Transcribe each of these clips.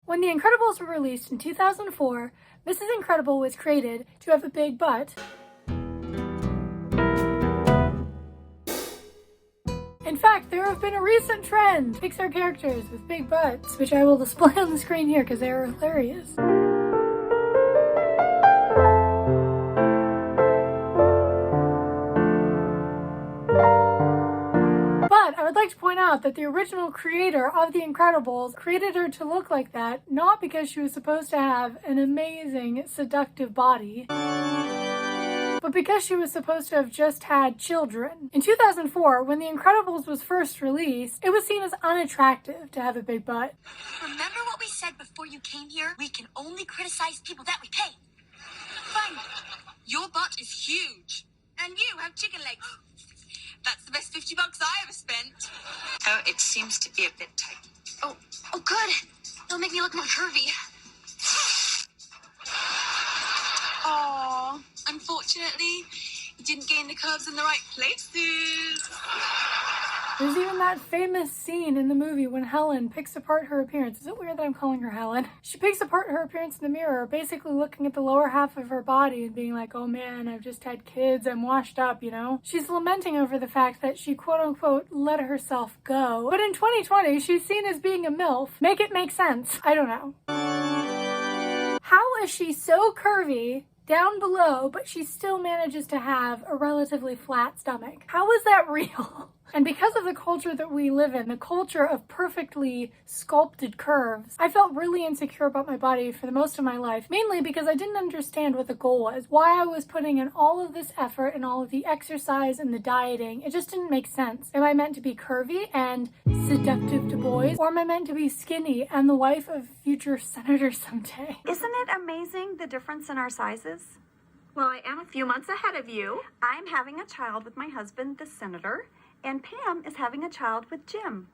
When The Incredibles were released in 2004, Mrs. Incredible was created to have a big butt. In fact, there have been a recent trend, Pixar characters with big butts, which I will display on the screen here because they are hilarious. I would like to point out that the original creator of The Incredibles created her to look like that, not because she was supposed to have an amazing, seductive body, but because she was supposed to have just had children. In 2004, when The Incredibles was first released, it was seen as unattractive to have a big butt. Remember what we said before you came here? We can only criticize people that we pay. Fine. Your butt is huge. And you have chicken legs. That's the best $50 I ever spent. Oh, it seems to be a bit tight. Oh, good. It'll make me look more curvy. Aww. Unfortunately, you didn't gain the curves in the right places. There's even that famous scene in the movie when Helen picks apart her appearance. Is it weird that I'm calling her Helen? She picks apart her appearance in the mirror, basically looking at the lower half of her body and being like, oh man, I've just had kids, I'm washed up, you know? She's lamenting over the fact that she quote-unquote let herself go. But in 2020, she's seen as being a MILF. Make it make sense. I don't know. How is she so curvy down below, but she still manages to have a relatively flat stomach? How is that real? And because of the culture that we live in, the culture of perfectly sculpted curves, I felt really insecure about my body for the most of my life, mainly because I didn't understand what the goal was, why I was putting in all of this effort and all of the exercise and the dieting. It just didn't make sense. Am I meant to be curvy and seductive to boys, or am I meant to be skinny and the wife of a future senator someday? Isn't it amazing the difference in our sizes? Well, I am a few months ahead of you. I'm having a child with my husband, the senator, and Pam is having a child with Jim,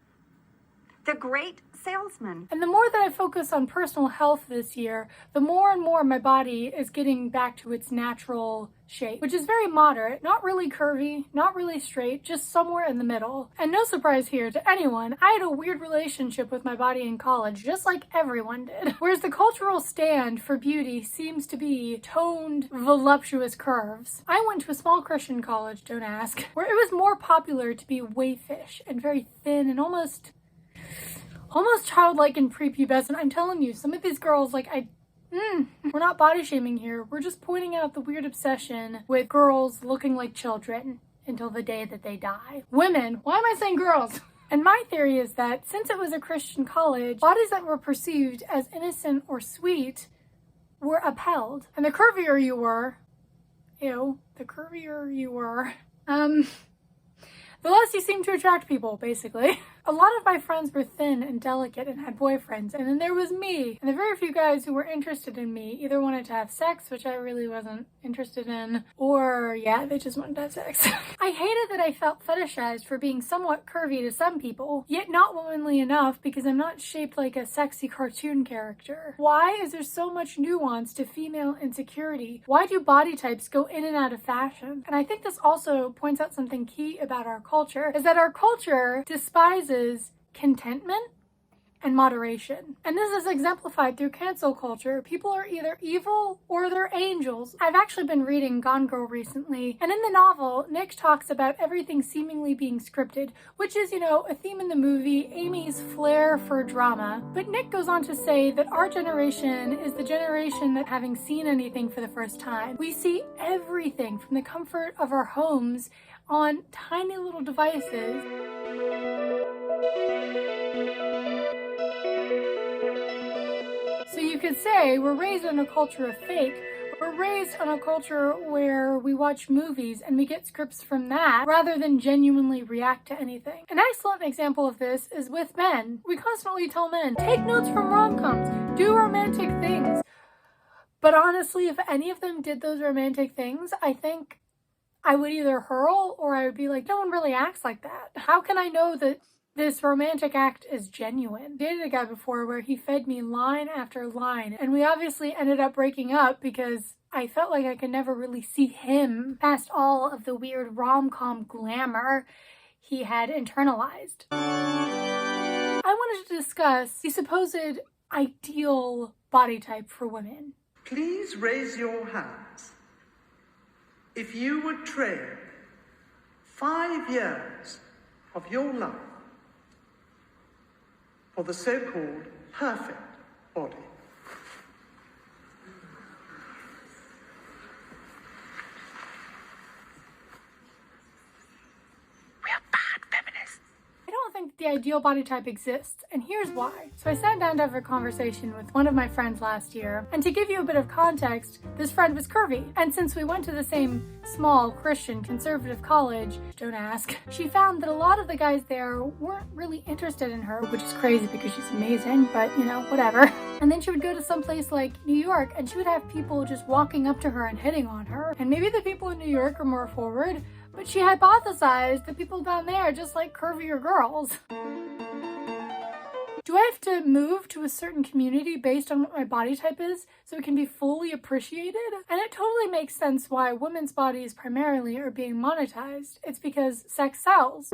the great salesman. And the more that I focus on personal health this year, the more and more my body is getting back to its natural shape, which is very moderate, not really curvy, not really straight, just somewhere in the middle. And no surprise here to anyone, I had a weird relationship with my body in college, just like everyone did. Whereas the cultural stand for beauty seems to be toned, voluptuous curves. I went to a small Christian college, don't ask, where it was more popular to be wayfish and very thin and almost childlike and prepubescent. I'm telling you, some of these girls, like, we're not body shaming here. We're just pointing out the weird obsession with girls looking like children until the day that they die. Women, why am I saying girls? And my theory is that since it was a Christian college, bodies that were perceived as innocent or sweet were upheld. And the curvier you were, the less you seem to attract people, basically. A lot of my friends were thin and delicate and had boyfriends, and then there was me. And the very few guys who were interested in me either wanted to have sex, which I really wasn't interested in, or yeah, they just wanted to have sex. I hated that I felt fetishized for being somewhat curvy to some people, yet not womanly enough because I'm not shaped like a sexy cartoon character. Why is there so much nuance to female insecurity? Why do body types go in and out of fashion? And I think this also points out something key about our culture, is that our culture despises contentment and moderation. And this is exemplified through cancel culture. People are either evil or they're angels. I've actually been reading Gone Girl recently, and in the novel, Nick talks about everything seemingly being scripted, which is, a theme in the movie, Amy's flair for drama. But Nick goes on to say that our generation is the generation that, having seen anything for the first time, we see everything from the comfort of our homes on tiny little devices. So you could say we're raised in a culture of fake. We're raised in a culture where we watch movies and we get scripts from that rather than genuinely react to anything. An excellent example of this is with men. We constantly tell men, take notes from rom-coms, do romantic things. But honestly, if any of them did those romantic things, I think I would either hurl or I would be like, no one really acts like that. How can I know that this romantic act is genuine? I dated a guy before where he fed me line after line, and we obviously ended up breaking up because I felt like I could never really see him past all of the weird rom-com glamour he had internalized. I wanted to discuss the supposed ideal body type for women? Please raise your hands if you would trade 5 years of your life for the so-called perfect body. I don't think the ideal body type exists, and here's why. So I sat down to have a conversation with one of my friends last year, and to give you a bit of context, this friend was curvy. And since we went to the same small Christian conservative college, don't ask, she found that a lot of the guys there weren't really interested in her, which is crazy because she's amazing, but you know, whatever. And then she would go to some place like New York, and she would have people just walking up to her and hitting on her. And maybe the people in New York are more forward, but she hypothesized that people down there just like curvier girls. Do I have to move to a certain community based on what my body type is so it can be fully appreciated? And it totally makes sense why women's bodies primarily are being monetized. It's because sex sells.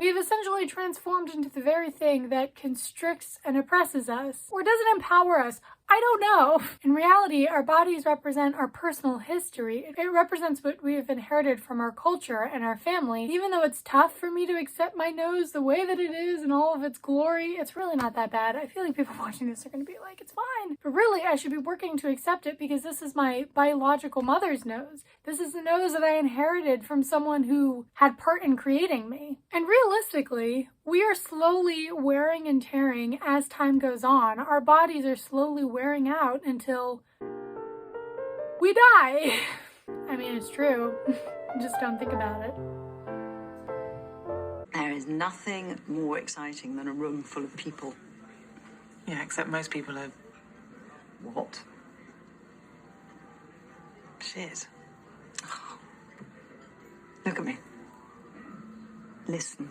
We've essentially transformed into the very thing that constricts and oppresses us, or doesn't empower us. I don't know. In reality, our bodies represent our personal history. It represents what we have inherited from our culture and our family. Even though it's tough for me to accept my nose the way that it is in all of its glory, it's really not that bad. I feel like people watching this are going to be like, it's fine. But really, I should be working to accept it because this is my biological mother's nose. This is the nose that I inherited from someone who had part in creating me. And realistically, we are slowly wearing and tearing as time goes on. Our bodies are slowly wearing out until we die. I mean, it's true. Just don't think about it. There is nothing more exciting than a room full of people. Yeah, except most people are... What? shit. Look at me. Listen.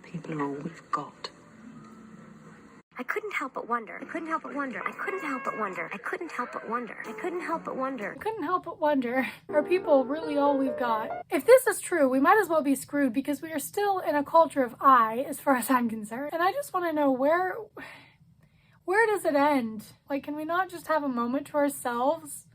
People are all we've got. I couldn't help but wonder. I couldn't help but wonder. I couldn't help but wonder. I couldn't help but wonder. I couldn't help but wonder. I couldn't help but wonder, are people really all we've got? If this is true, we might as well be screwed because we are still in a culture of I, as far as I'm concerned. And I just want to know where does it end? Like, can we not just have a moment to ourselves?